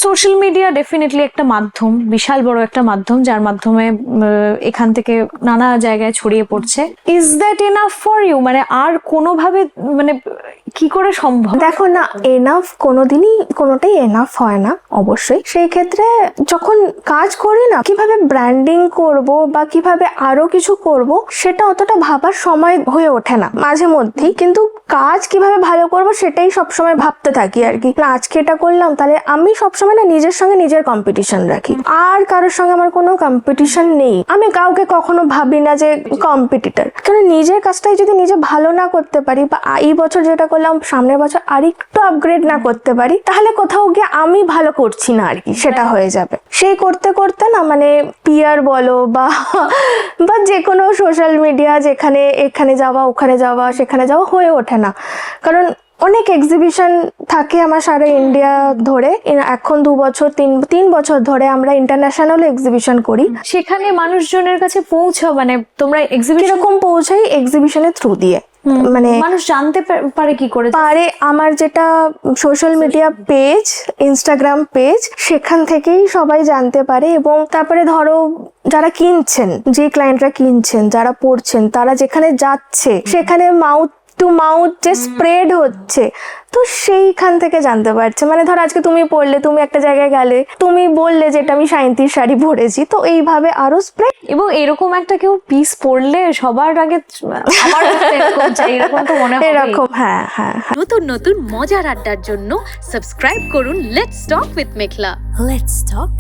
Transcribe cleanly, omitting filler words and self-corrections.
Social media definitely একটা মাধ্যম, বিশাল বড় একটা মাধ্যম, যার মাধ্যমে এখান থেকে নানা জায়গায় ছড়িয়ে পড়ছে। Is that enough for you? মানে আর কোনোভাবে মানে কি করে সম্ভব? দেখো না, এনাফ কোনোদিনই কোনোটাই এনাফ হয় না অবশ্যই। সেই ক্ষেত্রে যখন কাজ করি না, কিভাবে ব্র্যান্ডিং করব বা কিভাবে আরো কিছু করব সেটা অতটা ভাবার সময় হয়ে ওঠে না মাঝে মধ্যেই, কিন্তু কাজ কিভাবে ভালো করব সেটাই সবসময় ভাবতে থাকি আর কি। না আজকে এটা করলাম, তাহলে আমি সবসময় না নিজের সঙ্গে নিজের কম্পিটিশন রাখি, আর কারোর সঙ্গে আমার কোনো কম্পিটিশন নেই। আমি কাউকে কখনো ভাবি না যে কম্পিটিটর, কারণ নিজের কাজটাই যদি নিজে ভালো না করতে পারি বা এই বছর যেটা করলাম সামনের বছর আরেকটু আপগ্রেড না করতে পারি, তাহলে কোথাও গিয়ে আমি ভালো করছি না আর কি, সেটা হয়ে যাবে। সেই করতে করতে না মানে পিয়ার বলো বা যে কোনো সোশ্যাল মিডিয়া, যেখানে এখানে যাওয়া ওখানে যাওয়া সেখানে যাওয়া হয়ে ওঠে না। কারণ অনেক এক্সিবিশন থাকে আমার সারা ইন্ডিয়া ধরে, এখন 2 বছর 3 বছর ধরে আমরা ইন্টারন্যাশনাল এক্সিবিশন করি। সেখানে মানুষজনের কাছে পৌঁছাও, মানে তোমরা এক্সিবিশন কিরকম পৌঁছাই? এক্সিবিশনের থ্রু দিয়ে। মানে মানুষ জানতে পারে কি করে? পারে আমার যেটা social media page, Instagram page, সেখান থেকেই সবাই জানতে পারে। এবং তারপরে ধরো যারা কিনছেন, যে ক্লায়েন্টরা কিনছেন, যারা পড়ছেন, তারা যেখানে যাচ্ছে সেখানে মাউথ টু মাউথ যে স্প্রেড হচ্ছে, তো সেইখান থেকে জানতে পারছে। মানে ধর আজকে তুমি পড়লে, তুমি একটা জায়গায় গেলে, তুমি বললে যে এটা আমি সাঁইতির শাড়ি পরেছি, তো এইভাবে আরো স্প্রেড। এবং এরকম একটা কেউ পিস পড়লে সবার আগে আমার এরকম চাই, এরকম তো মনে হয় এরকম। হ্যাঁ হ্যাঁ হ্যাঁ। নতুন নতুন মজার আড্ডার জন্য সাবস্ক্রাইব করুন let's talk with Meghla. Let's talk